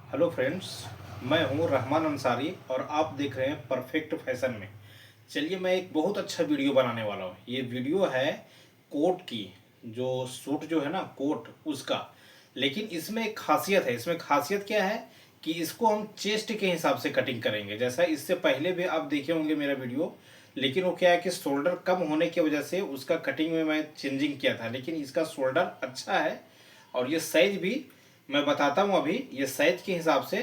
Hello friends, मैं हूं रहमान अंसारी और आप देख रहे हैं परफेक्ट फैशन में। चलिए, मैं एक बहुत अच्छा वीडियो बनाने वाला हूं। ये वीडियो है कोट की, जो सूट जो है ना कोट उसका। लेकिन इसमें एक खासियत है। इसमें खासियत क्या है कि इसको हम चेस्ट के हिसाब से कटिंग करेंगे। जैसा इससे पहले भी आप देखे होंगे मेरा वीडियो, लेकिन वो क्या है कि शोल्डर कम होने की वजह से उसका कटिंग में मैं चेंजिंग किया था। लेकिन इसका शोल्डर अच्छा है और ये साइज भी मैं बताता हूँ। अभी ये साइज के हिसाब से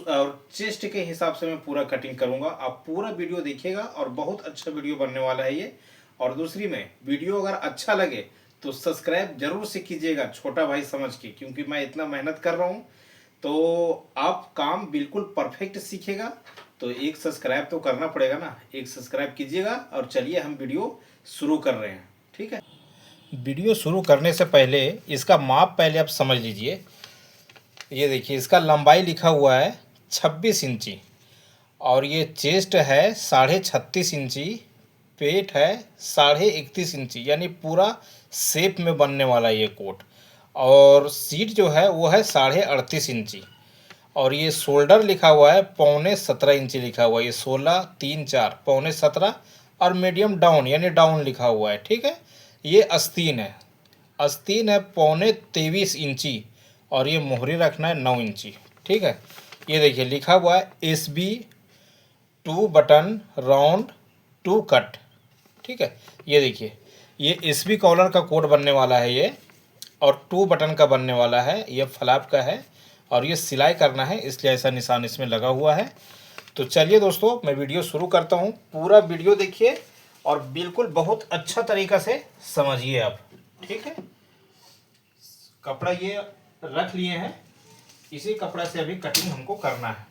और चेस्ट के हिसाब से मैं पूरा कटिंग करूँगा। आप पूरा वीडियो देखिएगा और बहुत अच्छा वीडियो बनने वाला है ये। और दूसरी में, वीडियो अगर अच्छा लगे तो सब्सक्राइब जरूर से कीजिएगा, छोटा भाई समझ के, क्योंकि मैं इतना मेहनत कर रहा हूँ। तो आप काम बिल्कुल परफेक्ट सीखेगा तो एक सब्सक्राइब तो करना पड़ेगा ना। एक सब्सक्राइब कीजिएगा और चलिए हम वीडियो शुरू कर रहे हैं। ठीक है। वीडियो शुरू करने से पहले इसका माप पहले आप समझ लीजिए। ये देखिए, इसका लंबाई लिखा हुआ है 26 इंची और ये चेस्ट है 36.5 इंची, पेट है 31.5 इंची, यानी पूरा शेप में बनने वाला ये कोट। और सीट जो है वो है 38.5 इंची और ये शोल्डर लिखा हुआ है 17.25 इंची लिखा हुआ है। ये 16, 3, 4 17 और मीडियम डाउन यानी डाउन लिखा हुआ है। ठीक है। ये आस्तीन है, आस्तीन है 23.25 इंची और ये मोहरी रखना है 9 इंची। ठीक है। ये देखिए लिखा हुआ है SB 2 बटन राउंड 2 कट। ठीक है। ये देखिए, ये SB कॉलर का कोट बनने वाला है ये, और 2 बटन का बनने वाला है। ये फ्लैप का है और ये सिलाई करना है, इसलिए ऐसा निशान इसमें लगा हुआ है। तो चलिए दोस्तों, मैं वीडियो शुरू करता हूँ। पूरा वीडियो देखिए और बिल्कुल बहुत अच्छा तरीक़ा से समझिए आप। ठीक है। कपड़ा ये रख लिए हैं, इसी कपड़ा से अभी कटिंग हमको करना है।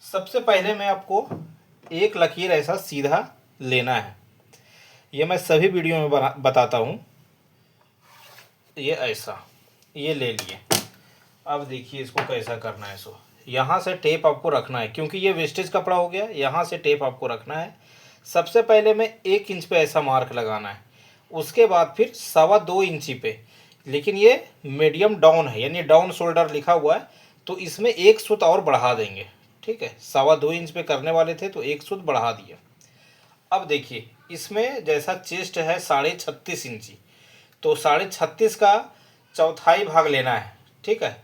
सबसे पहले मैं आपको एक लकीर ऐसा सीधा लेना है। ये मैं सभी वीडियो में बताता हूँ। ये ऐसा, ये ले लिए। अब देखिए इसको कैसा करना है। सो यहाँ से टेप आपको रखना है, क्योंकि ये वेस्टेज कपड़ा हो गया। यहाँ से टेप आपको रखना है। सबसे पहले में 1 इंच पे ऐसा मार्क लगाना है, उसके बाद फिर 2.25 इंची पे। लेकिन ये मीडियम डाउन है, यानी डाउन शोल्डर लिखा हुआ है, तो इसमें एक सूत और बढ़ा देंगे। ठीक है। 2.25 इंच पे करने वाले थे तो एक सूत बढ़ा दिया। अब देखिए, इसमें जैसा चेस्ट है 36.5 इंची, तो 36.5 का चौथाई भाग लेना है। ठीक है।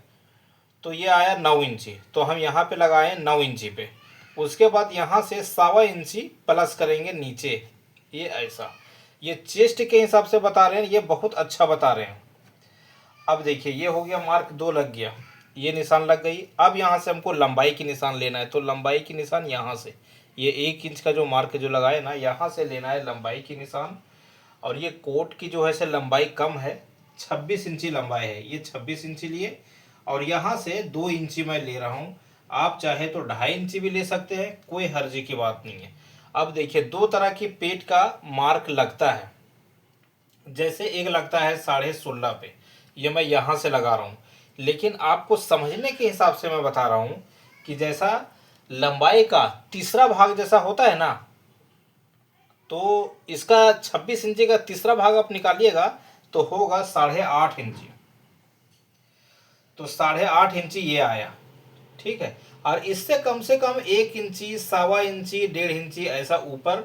तो ये आया 9 इंची, तो हम यहाँ पे लगाए 9 इंची पे। उसके बाद यहाँ से 1.25 इंची प्लस करेंगे नीचे। ये ऐसा, ये चेस्ट के हिसाब से बता रहे हैं, ये बहुत अच्छा बता रहे हैं। अब देखिए, ये हो गया मार्क 2 लग गया, ये निशान लग गई। अब यहाँ से हमको लंबाई की निशान लेना है, तो लंबाई की निशान यहाँ से, ये 1 इंच का जो मार्क जो लगाए ना, यहाँ से लेना है लंबाई की निशान। और ये कोट की जो है से लंबाई कम है, 26 इंची लंबाई है, ये 26 इंची लिए। और यहाँ से 2 इंची मैं ले रहा हूँ। आप चाहे तो 2.5 इंची भी ले सकते हैं, कोई हर्जी की बात नहीं है। अब देखिए, दो तरह की पेट का मार्क लगता है। जैसे एक लगता है 16.5 पे, ये मैं यहाँ से लगा रहा हूँ। लेकिन आपको समझने के हिसाब से मैं बता रहा हूँ कि जैसा लंबाई का तीसरा भाग जैसा होता है ना, तो इसका 26 इंची का तीसरा भाग आप निकालिएगा तो होगा 8.5 इंची। तो 8.5 इंची ये आया। ठीक है। और इससे कम से कम 1 इंची, 1.25 इंची, 1.5 इंची ऐसा ऊपर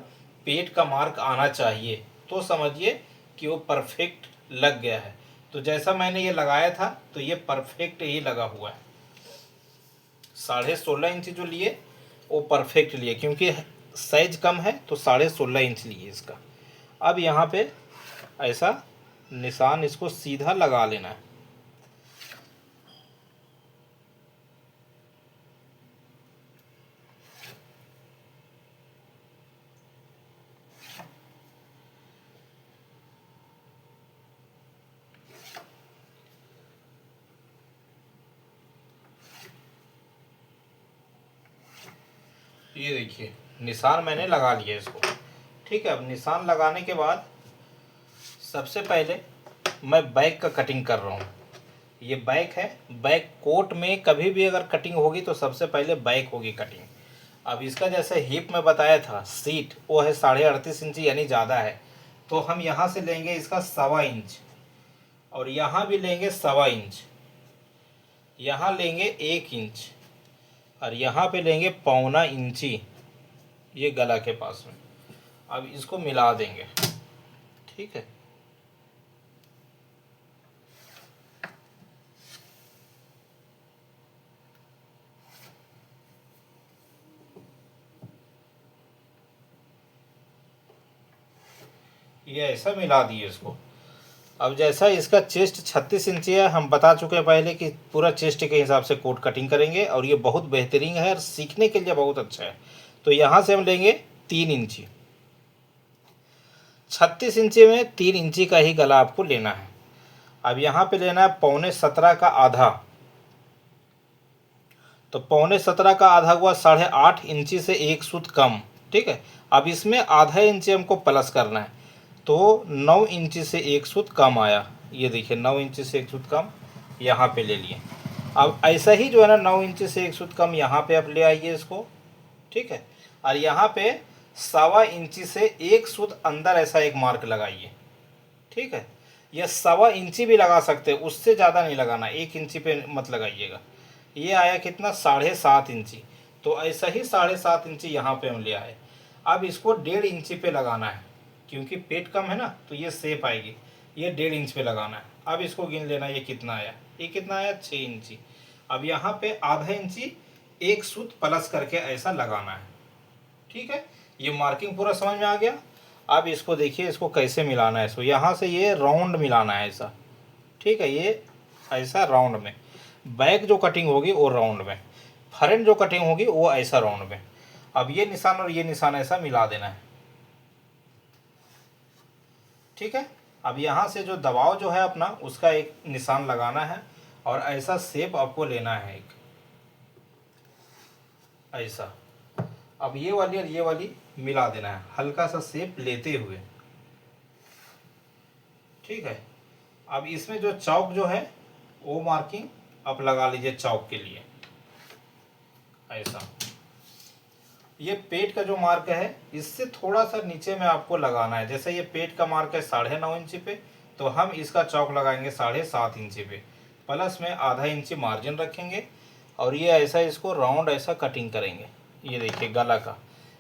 पेट का मार्क आना चाहिए, तो समझिए कि वो परफेक्ट लग गया है। तो जैसा मैंने ये लगाया था तो ये परफेक्ट ही लगा हुआ है। 16.5 इंची जो लिए वो परफेक्ट लिए, क्योंकि साइज कम है तो 16.5 इंच लिए इसका। अब यहाँ पे ऐसा निशान इसको सीधा लगा लेना है। ये देखिए, निशान मैंने लगा लिया इसको। ठीक है। अब निशान लगाने के बाद सबसे पहले मैं बैक का कटिंग कर रहा हूँ। ये बैक है। बैक कोट में कभी भी अगर कटिंग होगी तो सबसे पहले बैक होगी कटिंग। अब इसका जैसे हिप में बताया था, सीट वो है 38.5 इंची, यानी ज़्यादा है। तो हम यहाँ से लेंगे इसका 1.25 इंच और यहाँ भी लेंगे 1.25 इंच। यहाँ लेंगे 1 इंच और यहाँ पे लेंगे 1.25 इंची, ये गला के पास में। अब इसको मिला देंगे, ठीक है। ये ऐसा मिला दिए इसको। अब जैसा इसका चेस्ट 36 इंची है, हम बता चुके हैं पहले कि पूरा चेस्ट के हिसाब से कोट कटिंग करेंगे, और ये बहुत बेहतरीन है और सीखने के लिए बहुत अच्छा है। तो यहाँ से हम लेंगे 3 इंची। 36 इंची में 3 इंची का ही गला आपको लेना है। अब यहाँ पे लेना है 17.25 का आधा, तो 17.25 का आधा हुआ 8.5 इंची से 1 सूत कम, ठीक है। अब इसमें आधा इंची हमको प्लस करना है, तो 9 इंची से 1 सूत कम आया। ये देखिए 9 इंची से 1 सूत कम यहाँ पे ले लिए। अब ऐसा ही जो है ना 9 इंची से 1 सूत कम यहाँ पे आप ले आइए इसको, ठीक है। और यहाँ पे 1.25 इंची से 1 सूत अंदर ऐसा एक मार्क लगाइए, ठीक है। यह 1.25 इंची भी लगा सकते हैं, उससे ज़्यादा नहीं लगाना, 1 इंची पे मत लगाइएगा। ये आया कितना 7.5 इंची, तो ऐसा ही 7.5 इंची यहाँ पे हम ले आए। अब इसको 1.5 इंची पे लगाना है, क्योंकि पेट कम है ना, तो ये सेप आएगी। ये 1.5 इंच पे लगाना है। अब इसको गिन लेना, ये कितना आया, ये कितना आया 6 इंची। अब यहाँ पे आधा इंची 1 सूत प्लस करके ऐसा लगाना है, ठीक है। ये मार्किंग पूरा समझ में आ गया। अब इसको देखिए, इसको कैसे मिलाना है। इसको यहाँ से ये राउंड मिलाना है ऐसा, ठीक है। ये ऐसा राउंड में, बैक जो कटिंग होगी वो राउंड में, फ्रंट जो कटिंग होगी वो ऐसा राउंड में। अब ये निशान और ये निशान ऐसा मिला देना है, ठीक है। अब यहाँ से जो दबाव जो है अपना, उसका एक निशान लगाना है, और ऐसा शेप आपको लेना है एक ऐसा। अब ये वाली और ये वाली मिला देना है, हल्का सा शेप लेते हुए, ठीक है। अब इसमें जो चौक जो है वो मार्किंग आप लगा लीजिए चौक के लिए ऐसा। ये पेट का जो मार्क है, इससे थोड़ा सा नीचे में आपको लगाना है। जैसे ये पेट का मार्क है 9.5 इंची पे, तो हम इसका चौक लगाएंगे 7.5 इंची पे, प्लस में आधा इंची मार्जिन रखेंगे, और ये ऐसा इसको राउंड ऐसा कटिंग करेंगे। ये देखिए गला का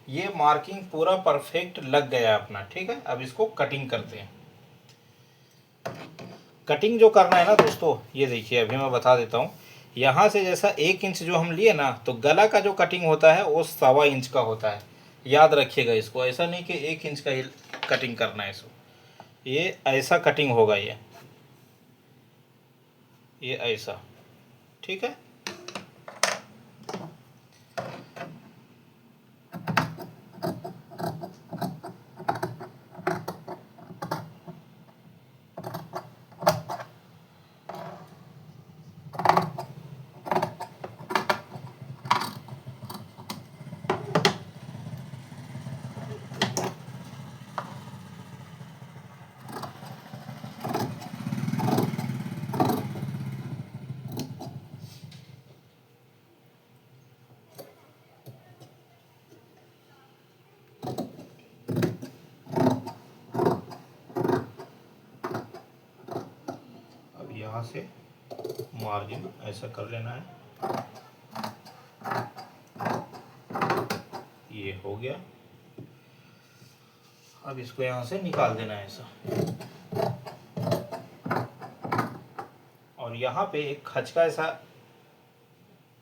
ये मार्किंग पूरा परफेक्ट लग गया अपना, ठीक है। अब इसको कटिंग करते हैं। कटिंग जो करना है ना दोस्तों, ये देखिए अभी मैं बता देता हूँ। यहाँ से जैसा 1 इंच जो हम लिए ना, तो गला का जो कटिंग होता है वो 1.25 इंच का होता है। याद रखिएगा इसको, ऐसा नहीं कि 1 इंच का ही कटिंग करना है इसको। ये ऐसा कटिंग होगा, ये ऐसा, ठीक है। यहाँ से मार्जिन ऐसा कर लेना है, ये हो गया। अब इसको यहाँ से निकाल देना है ऐसा, और यहाँ पे एक खचका ऐसा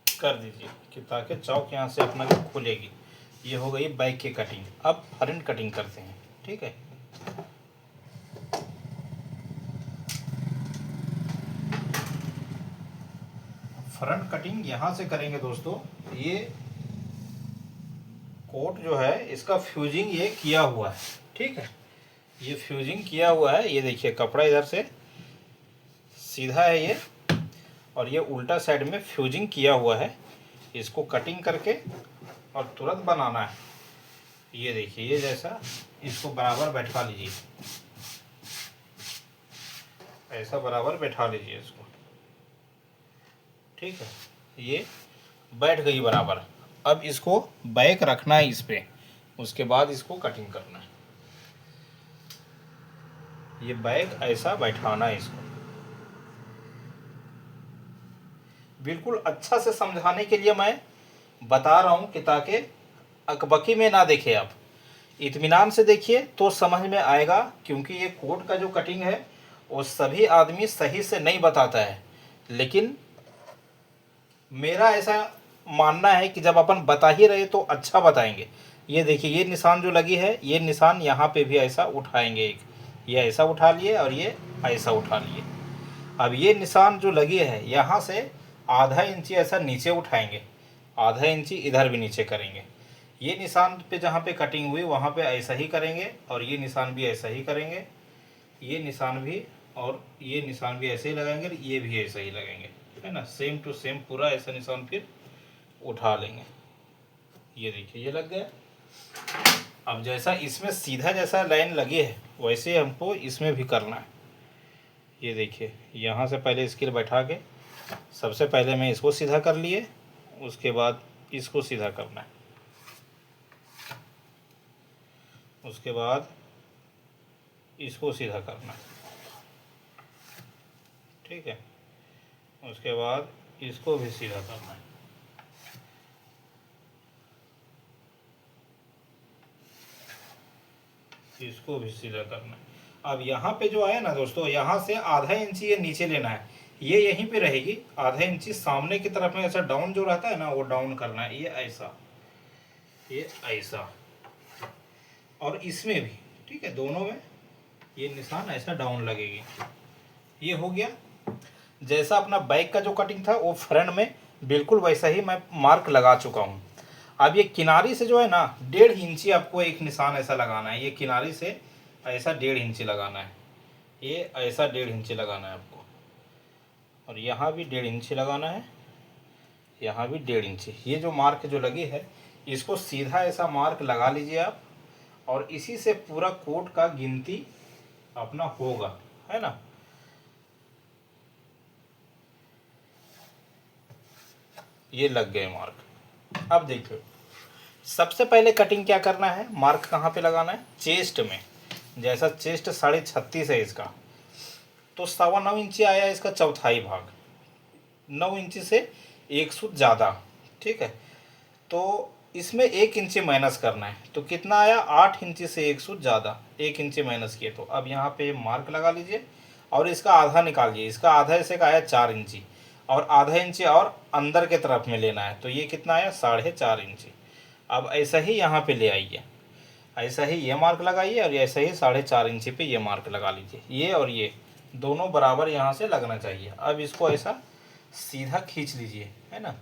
कर दीजिए कि ताकि चौक यहाँ से अपना खुलेगी। ये हो गई बैक की कटिंग। अब फ्रंट कटिंग करते हैं, ठीक है। फ्रंट कटिंग यहाँ से करेंगे दोस्तों। ये कोट जो है इसका फ्यूजिंग ये किया हुआ है, ठीक है। ये फ्यूजिंग किया हुआ है, ये देखिए कपड़ा इधर से सीधा है ये, और ये उल्टा साइड में फ्यूजिंग किया हुआ है। इसको कटिंग करके और तुरंत बनाना है। ये देखिए ये जैसा, इसको बराबर बैठा लीजिए, ऐसा बराबर बैठा लीजिए इसको, ठीक है। ये बैठ गई बराबर। अब इसको बैक रखना है इस पे, उसके बाद इसको कटिंग करना है। ये बैक ऐसा बैठाना है इसको। बिल्कुल अच्छा से समझाने के लिए मैं बता रहा हूँ कि ताकि अकबकी में ना देखें आप, इत्मीनान से देखिए तो समझ में आएगा। क्योंकि ये कोट का जो कटिंग है वो सभी आदमी सही से नहीं बताता है, लेकिन मेरा ऐसा मानना है कि जब अपन बता ही रहे तो अच्छा बताएंगे। ये देखिए, ये निशान जो लगी है, ये निशान यहाँ पे भी ऐसा उठाएंगे, एक ये ऐसा उठा लिए और ये ऐसा उठा लिए। अब ये निशान जो लगी है यहाँ से आधा इंची ऐसा नीचे उठाएंगे, आधा इंची इधर भी नीचे करेंगे। ये निशान पे जहाँ पे कटिंग हुई वहाँ पे ऐसा ही करेंगे, और ये निशान भी ऐसा ही करेंगे, ये निशान भी और ये निशान भी ऐसे ही लगाएंगे, ये भी ऐसा ही लगाएंगे, है ना। सेम टू सेम पूरा ऐसा निशान फिर उठा लेंगे। ये देखिए ये लग गया। अब जैसा इसमें सीधा जैसा लाइन लगी है वैसे हमको इसमें भी करना है। ये देखिए, यहाँ से पहले स्केल बैठा के सबसे पहले मैं इसको सीधा कर लिए, उसके बाद इसको सीधा करना है, उसके बाद इसको सीधा करना है, ठीक है। उसके बाद इसको भी सीधा करना है, इसको भी सीधा करना है। अब यहाँ पे जो आया ना दोस्तों, यहाँ से आधा इंची ये नीचे लेना है, ये यहीं पे रहेगी। आधा इंची सामने की तरफ में ऐसा डाउन जो रहता है ना, वो डाउन करना है, ये ऐसा, ये ऐसा, और इसमें भी, ठीक है, दोनों में ये निशान ऐसा डाउन लगेगी। ये हो गया। जैसा अपना बैक का जो कटिंग था वो फ्रंट में बिल्कुल वैसा ही मैं मार्क लगा चुका हूँ। अब ये किनारी से जो है ना 1.5 इंची आपको एक निशान ऐसा लगाना है, ये किनारी से ऐसा 1.5 इंची लगाना है, ये ऐसा 1.5 इंची लगाना है आपको, और यहाँ भी 1.5 इंची लगाना है, यहाँ भी 1.5 इंची। ये जो मार्क जो लगी है इसको सीधा ऐसा मार्क लगा लीजिए आप, और इसी से पूरा कोट का गिनती अपना होगा, है ना। ये लग गए मार्क। अब देखिए, सबसे पहले कटिंग क्या करना है, मार्क कहाँ पे लगाना है, चेस्ट में। जैसा चेस्ट 36.5 है इसका, तो 9.25 इंची आया इसका चौथाई भाग, 9 इंची से 1 सूत ज़्यादा, ठीक है। तो इसमें 1 इंची माइनस करना है, तो कितना आया, 8 इंची से 1 सूत ज़्यादा, 1 इंची माइनस किए। तो अब यहाँ पे मार्क लगा लीजिए और इसका आधा निकालिए, इसका आधा ऐसे का आया 4 इंची, और आधा इंची और अंदर के तरफ में लेना है, तो ये कितना आया, 4.5 इंची। अब ऐसा ही यहाँ पे ले आइए, ऐसा ही ये मार्क लगाइए, और ऐसा ही 4.5 इंची पे ये मार्क लगा लीजिए। ये और ये दोनों बराबर यहाँ से लगना चाहिए। अब इसको ऐसा सीधा खींच लीजिए, है ना,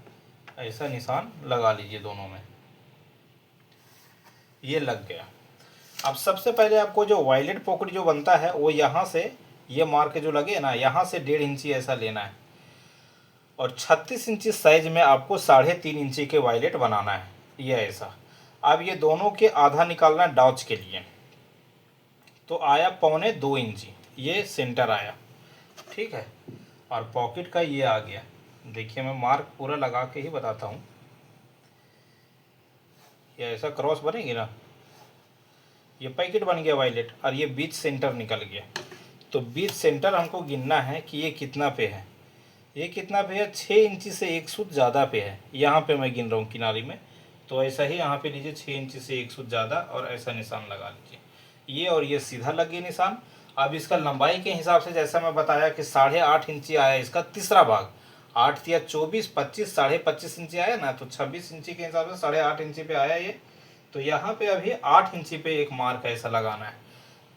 ऐसा निशान लगा लीजिए दोनों में, ये लग गया। अब सबसे पहले आपको जो वायलेट पॉकेट जो बनता है वो यहाँ से ये मार्क जो लगे ना, यहाँ से 1.5 इंची ऐसा लेना है, और 36 इंची साइज में आपको 3.5 इंची के वायलेट बनाना है, ये ऐसा। अब ये दोनों के आधा निकालना है डॉच के लिए, तो आया 1.25 इंची, ये सेंटर आया, ठीक है। और पॉकेट का ये आ गया, देखिए मैं मार्क पूरा लगा के ही बताता हूँ। ये ऐसा क्रॉस बनेगी ना, ये पैकेट बन गया वायलेट, और ये बीच सेंटर निकल गया। तो बीच सेंटर हमको गिनना है कि ये कितना पे है, ये कितना पे है, 6 इंची से 1 सूत ज़्यादा पे है। यहाँ पे मैं गिन रहा हूँ किनारी में, तो ऐसा ही यहाँ पे लीजिए 6 इंची से 1 सूत ज़्यादा, और ऐसा निशान लगा लीजिए। ये और ये सीधा लग गया निशान। अब इसका लंबाई के हिसाब से जैसा मैं बताया कि 8.5 इंची आया इसका तीसरा भाग, 8 या 24, 25, 25.5 इंची आया ना, तो 26 इंची के हिसाब से 8.5 इंची पे आया ये। तो यहाँ पे अभी 8 इंची पे एक मार्क ऐसा लगाना है,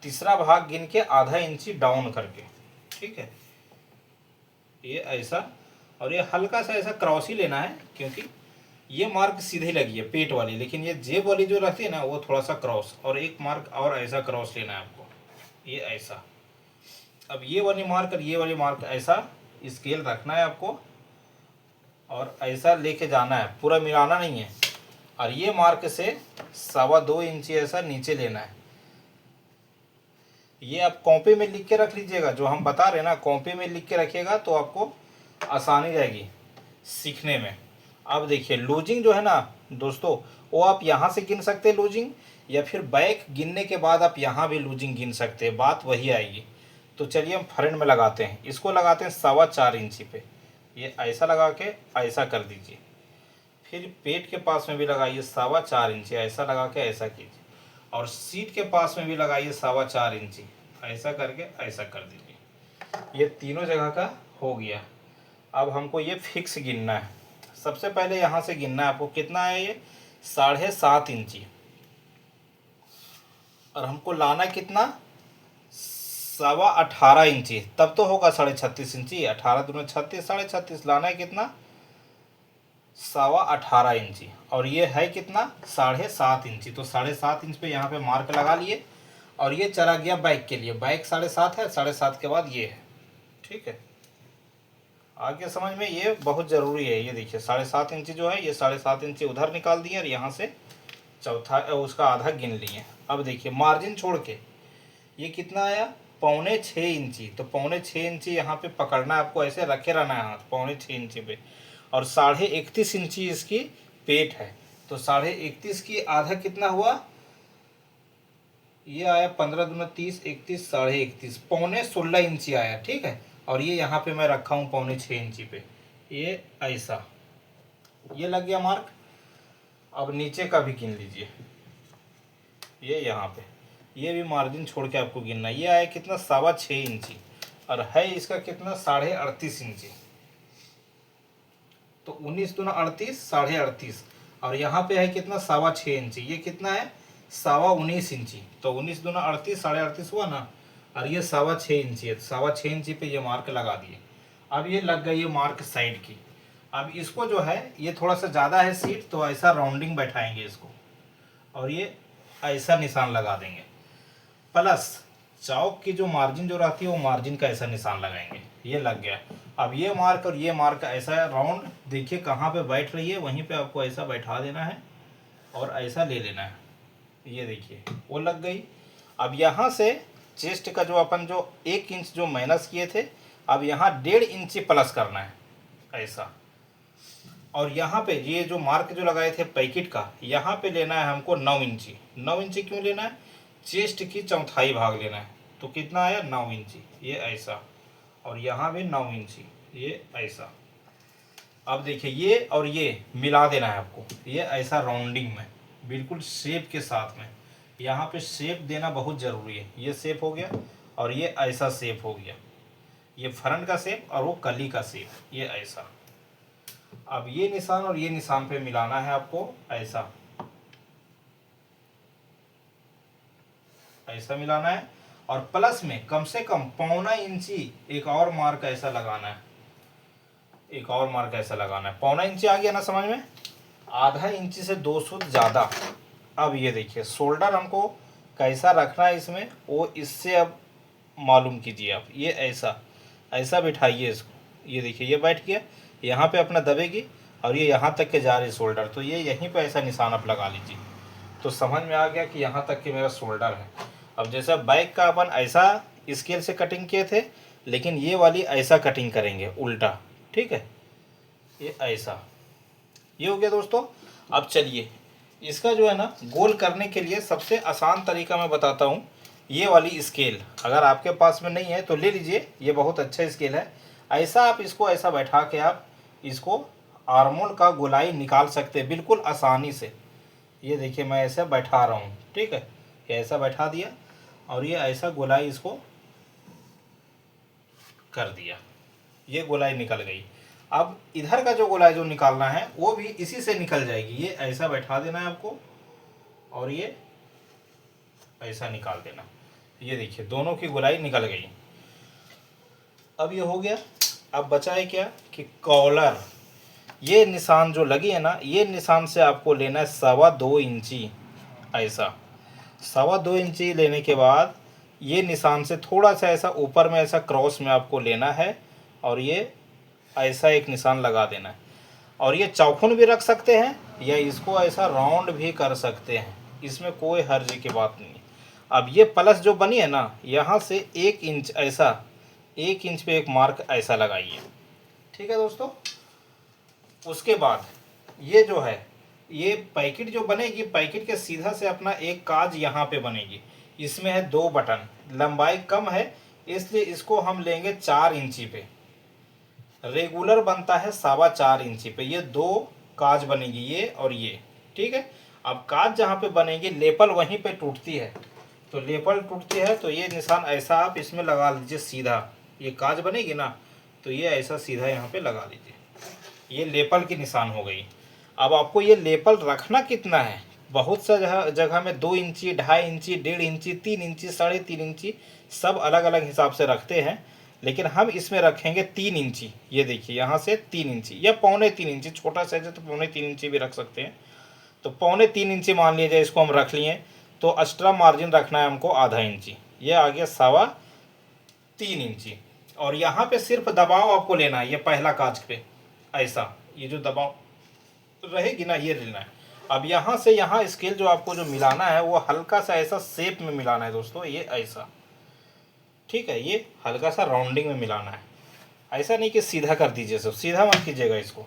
तीसरा भाग गिन के आधा इंची डाउन करके, ठीक है, ये ऐसा। और ये हल्का सा ऐसा क्रॉस ही लेना है, क्योंकि ये मार्क सीधे लगी है पेट वाली, लेकिन ये जेब वाली जो रहती है ना वो थोड़ा सा क्रॉस, और एक मार्क और ऐसा क्रॉस लेना है आपको, ये ऐसा। अब ये वाली मार्क और ये वाली मार्क ऐसा स्केल रखना है आपको, और ऐसा लेके जाना है, पूरा मिलाना नहीं है। और ये मार्क से 2.25 इंची ऐसा नीचे लेना है। ये आप कॉपी में लिख के रख लीजिएगा, जो हम बता रहे हैं ना कॉपी में लिख के रखिएगा तो आपको आसानी रहेगी सीखने में। अब देखिए लूजिंग जो है ना दोस्तों, वो आप यहाँ से गिन सकते हैं लूजिंग, या फिर बैक गिनने के बाद आप यहाँ भी लूजिंग गिन सकते हैं, बात वही आएगी। तो चलिए हम फ्रंट में लगाते हैं, इसको लगाते हैं 4.25 इंची पे, ये ऐसा लगा के ऐसा कर दीजिए। फिर पेट के पास में भी लगाइए 4.25 इंची, ऐसा लगा के ऐसा कीजिए। और सीट के पास में भी लगाइए 4.25 इंची, ऐसा करके ऐसा कर दीजिए। ये तीनों जगह का हो गया। अब हमको ये फिक्स गिनना है। सबसे पहले यहाँ से गिनना है आपको, कितना है ये 7.5 इंची। और हमको लाना कितना 18.25 इंची, तब तो होगा 36.5 इंची। 18×2 = 36, 36.5 लाना है कितना 18.25 इंची। और ये है कितना 7.5 इंची। तो 7.5 इंच पे यहाँ पे मार्क लगा लिए। और ये चला गया बैक के लिए, बैक 7.5 है, 7.5 के बाद ये है। ठीक है, आगे समझ में, ये बहुत ज़रूरी है। ये देखिए 7.5 इंची जो है, ये 7.5 इंची उधर निकाल दिए और यहाँ से चौथा उसका आधा गिन लिए। अब देखिए मार्जिन छोड़ के ये कितना आया 5.25 इंची। तो 5.25 इंची यहाँ पे पकड़ना है आपको, ऐसे रखे रहना है हाथ 5.25 इंची पे। और 31.5 इंची इसकी पेट है। तो 31.5 की आधा कितना हुआ, ये आया 15×2 = 31, 31.5, 15.16 इंची आया। ठीक है, और ये यहाँ पे मैं रखा हूँ 5.25 इंची पे, ये ऐसा, ये लग गया मार्क। अब नीचे का भी गिन लीजिए, ये यहाँ पे, ये भी मार्जिन छोड़ के आपको गिनना। ये आया कितना 6.25 इंची। और है इसका कितना 38.5 इंची। तो 19×2 = 38, 38.5। और यहाँ पे है कितना 6.25 इंची, ये कितना है 19.25 इंची। तो 19×2 = 38, 38.5 हुआ ना। और ये 6.25 इंची है, 6.25 इंची पे ये मार्क लगा दिए। अब ये लग गई ये मार्क साइड की। अब इसको जो है, ये थोड़ा सा ज़्यादा है सीट, तो ऐसा राउंडिंग बैठाएंगे इसको और ये ऐसा निशान लगा देंगे। प्लस चौक की जो मार्जिन जो रहती है, वो मार्जिन का ऐसा निशान लगाएंगे। ये लग गया। अब ये मार्क और ये मार्क ऐसा राउंड, देखिए कहाँ पे बैठ रही है, वहीं पे आपको ऐसा बैठा देना है और ऐसा ले लेना है। ये देखिए वो लग गई। अब यहाँ से चेस्ट का जो अपन जो 1 इंच जो माइनस किए थे, अब यहाँ 1.5 इंची प्लस करना है ऐसा। और यहाँ पे ये जो मार्क जो लगाए थे पैकेट का, यहाँ पे लेना है हमको 9 इंची। 9 इंची क्यों लेना है, चेस्ट की चौथाई भाग लेना है। तो कितना आया 9 इंची, ये ऐसा। और यहाँ भी 9 इंची, ये ऐसा। अब देखिए ये और ये मिला देना है आपको, ये ऐसा राउंडिंग में बिल्कुल शेप के साथ में। यहाँ पे शेप देना बहुत ज़रूरी है। ये शेप हो गया और ये ऐसा शेप हो गया, ये फ्रंट का शेप और वो कली का शेप, ये ऐसा। अब ये निशान और ये निशान पे मिलाना है आपको, ऐसा ऐसा मिलाना है। और प्लस में कम से कम 1.25 इंची एक और मार्क ऐसा लगाना है, एक और मार्क ऐसा लगाना है। 1.25 इंची आ गया ना समझ में, आधा इंची से 2 सूत ज़्यादा। अब ये देखिए शोल्डर हमको कैसा रखना है इसमें, वो इससे अब मालूम कीजिए आप। ये ऐसा ऐसा बिठाइए इसको, ये देखिए ये बैठ गया, यहाँ पे अपना दबेगी और ये यहाँ तक के जा रही शोल्डर। तो ये यहीं पे ऐसा निशान आप लगा लीजिए, तो समझ में आ गया कि यहाँ तक के मेरा शोल्डर है। अब जैसा बैक का अपन ऐसा स्केल से कटिंग किए थे, लेकिन ये वाली ऐसा कटिंग करेंगे उल्टा। ठीक है, ये ऐसा, ये हो गया दोस्तों। अब चलिए इसका जो है ना गोल करने के लिए सबसे आसान तरीका मैं बताता हूँ। ये वाली स्केल अगर आपके पास में नहीं है तो ले लीजिए, ये बहुत अच्छा स्केल है। ऐसा आप इसको ऐसा बैठा के आप इसको आर्मोल का गोलाई निकाल सकते हैं बिल्कुल आसानी से। ये देखिए मैं ऐसा बैठा रहा हूँ, ठीक है, ये ऐसा बैठा दिया और ये ऐसा गोलाई इसको कर दिया, ये गोलाई निकल गई। अब इधर का जो गोलाई जो निकालना है वो भी इसी से निकल जाएगी। ये ऐसा बैठा देना है आपको और ये ऐसा निकाल देना। ये देखिए दोनों की गोलाई निकल गई। अब ये हो गया। अब बचा है क्या कि कॉलर, ये निशान जो लगी है ना, ये निशान से आपको लेना है 2.25 इंची ऐसा। 2.25 इंची लेने के बाद ये निशान से थोड़ा सा ऐसा ऊपर में ऐसा क्रॉस में आपको लेना है और ये ऐसा एक निशान लगा देना है। और ये चौखुन भी रख सकते हैं या इसको ऐसा राउंड भी कर सकते हैं, इसमें कोई हर्ज की बात नहीं। अब ये प्लस जो बनी है ना, यहाँ से 1 इंच ऐसा, 1 इंच पे एक मार्क ऐसा लगाइए। ठीक है दोस्तों। उसके बाद ये जो है, ये पैकेट जो बनेगी, पैकेट के सीधा से अपना एक काज यहाँ पे बनेगी। इसमें है 2 बटन, लंबाई कम है इसलिए इसको हम लेंगे 4 इंची पे। रेगुलर बनता है 4.25 इंची पे। ये 2 काज बनेगी, ये और ये, ठीक है। अब काज जहाँ पे बनेगी लेपल वहीं पे टूटती है, तो लेपल टूटती है तो ये निशान ऐसा आप इसमें लगा लीजिए सीधा। ये काज बनेगी ना, तो ये ऐसा सीधा यहाँ पे लगा लीजिए। ये लेपल की निशान हो गई। अब आपको ये लेपल रखना कितना है, बहुत सा जगह में 2 इंची, 2.5 इंची, 1.5 इंची, 3 इंची, 3.5 इंची, सब अलग अलग हिसाब से रखते हैं, लेकिन हम इसमें रखेंगे 3 इंची। ये देखिए यहाँ से 3 इंची या 3.25 इंची, छोटा साइज है तो 3.25 इंची भी रख सकते हैं। तो 3.25 इंची मान लीजिए इसको हम रख लिए। तो एक्स्ट्रा मार्जिन रखना है हमको 0.5 इंची, ये आ गया 3.25 इंची। और यहाँ पे सिर्फ दबाव आपको लेना है, ये पहला काज पे ऐसा, ये जो दबाव रहेगी ना ये लेना है। अब यहाँ से यहाँ स्केल जो आपको जो मिलाना है वो हल्का सा ऐसा शेप में मिलाना है दोस्तों, ये ऐसा, ठीक है। ये हल्का सा राउंडिंग में मिलाना है, ऐसा नहीं कि सीधा कर दीजिए, सब सीधा मत कीजिएगा इसको।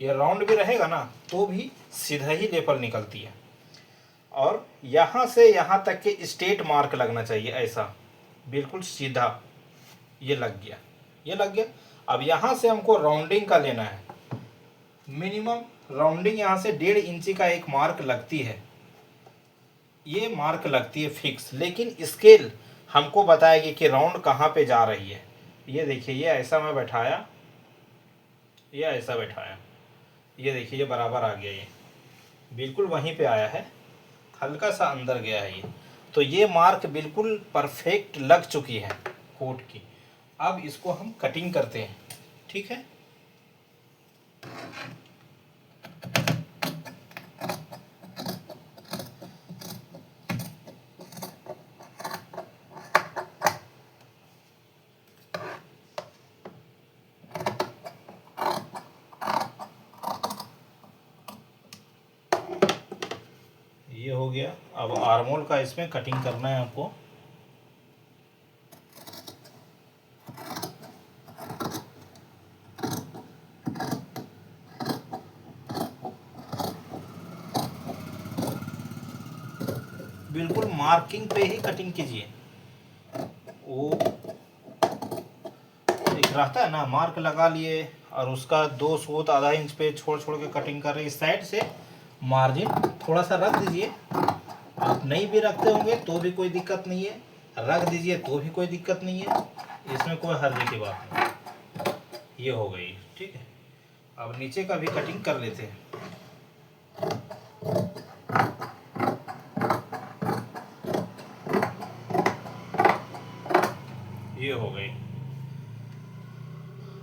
ये राउंड भी रहेगा ना तो भी सीधा ही लेपल निकलती है। और यहाँ से यहाँ तक के स्ट्रेट मार्क लगना चाहिए, ऐसा बिल्कुल सीधा। ये लग गया, ये लग गया। अब यहाँ से हमको राउंडिंग का लेना है, मिनिमम राउंडिंग यहाँ से 1.5 इंची का एक मार्क लगती है, ये मार्क लगती है फिक्स। लेकिन स्केल हमको बताएगी कि राउंड कहाँ पे जा रही है। ये देखिए, ये ऐसा मैं बैठाया, ये ऐसा बैठाया, ये देखिए ये बराबर आ गया, ये बिल्कुल वहीं पे आया है, हल्का सा अंदर गया है ये। तो ये मार्क बिल्कुल परफेक्ट लग चुकी है कोट की। अब इसको हम कटिंग करते हैं, ठीक है। ये हो गया। अब आर्मोल का इसमें कटिंग करना है आपको। बिल्कुल मार्किंग पे ही कटिंग कीजिए। वो एक रहता है ना, मार्क लगा लिए और उसका 2 सूत 0.5 इंच पे छोड़ छोड़ के कटिंग कर रहे हैं। इस साइड से मार्जिन थोड़ा सा रख दीजिए। आप नहीं भी रखते होंगे तो भी कोई दिक्कत नहीं है, रख दीजिए तो भी कोई दिक्कत नहीं है, इसमें कोई हर्ज की बात नहीं। ये हो गई, ठीक है। अब नीचे का भी कटिंग कर लेते हैं। ये हो गई।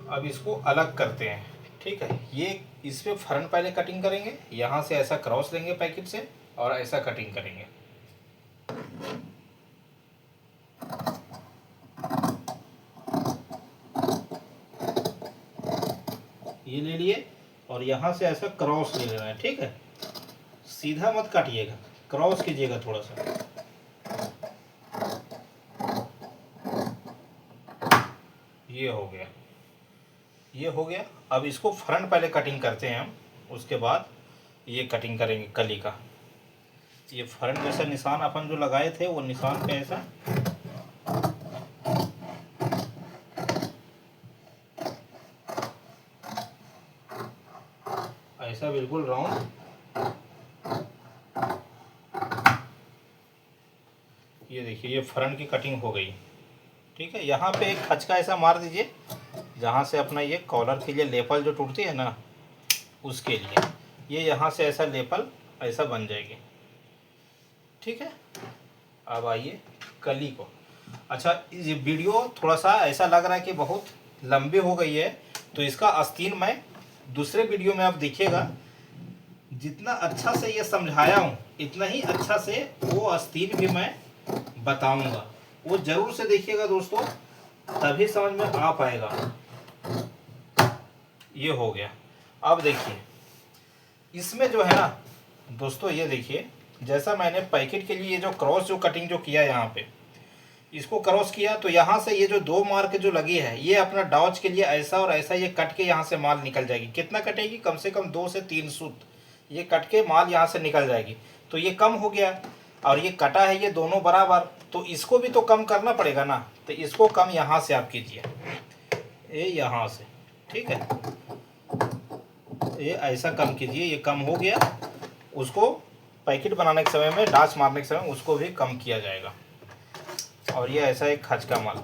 अब इसको अलग करते हैं, ठीक है। ये इस पे फ्रंट पहले कटिंग करेंगे, यहाँ से ऐसा क्रॉस लेंगे पैकेट से और ऐसा कटिंग करेंगे। ये ले लिए और यहाँ से ऐसा क्रॉस ले लेना है, ठीक है। सीधा मत काटिएगा, क्रॉस कीजिएगा थोड़ा सा। ये हो गया, ये हो गया। अब इसको फ्रंट पहले कटिंग करते हैं हम, उसके बाद ये कटिंग करेंगे कली का। ये फ्रंट जैसा निशान अपन जो लगाए थे वो निशान पे ऐसा ऐसा बिल्कुल राउंड। ये देखिए ये फ्रंट की कटिंग हो गई, ठीक है। यहाँ पे एक खचका ऐसा मार दीजिए जहाँ से अपना ये कॉलर के लिए लेपल जो टूटती है ना, उसके लिए ये यहाँ से ऐसा लेपल ऐसा बन जाएगी, ठीक है। अब आइए कली को। अच्छा, ये वीडियो थोड़ा सा ऐसा लग रहा है कि बहुत लंबी हो गई है, तो इसका आस्तीन मैं दूसरे वीडियो में आप देखिएगा। जितना अच्छा से ये समझाया हूँ इतना ही अच्छा से वो आस्तीन भी मैं बताऊंगा, वो जरूर से देखिएगा दोस्तों, तभी समझ में आ पाएगा। ये हो गया। अब देखिए इसमें जो है ना दोस्तों, ये देखिए जैसा मैंने पैकेट के लिए जो क्रॉस जो कटिंग जो किया यहाँ पे, इसको क्रॉस किया तो यहाँ से ये जो 2 मार्क जो लगी है ये अपना डॉज के लिए ऐसा और ऐसा ये कट के यहाँ से माल निकल जाएगी। कितना कटेगी, कम से कम 2 से 3 सूत ये कट के माल यहाँ से निकल जाएगी। तो ये कम हो गया और ये कटा है ये दोनों बराबर, तो इसको भी तो कम करना पड़ेगा ना। तो इसको कम यहाँ से आप कीजिए, ये यहाँ से, ठीक है, ये ऐसा कम कीजिए, ये कम हो गया। उसको पैकेट बनाने के समय में, डाच मारने के समय उसको भी कम किया जाएगा। और ये ऐसा एक खच का माल।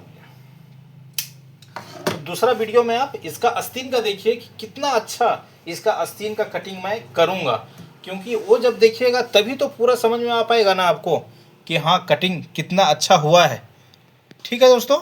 दूसरा वीडियो में आप इसका आस्तीन का देखिए कि कितना अच्छा इसका आस्तीन का कटिंग मैं करूँगा, क्योंकि वो जब देखिएगा तभी तो पूरा समझ में आ पाएगा ना आपको कि हाँ कटिंग कितना अच्छा हुआ है। ठीक है दोस्तों।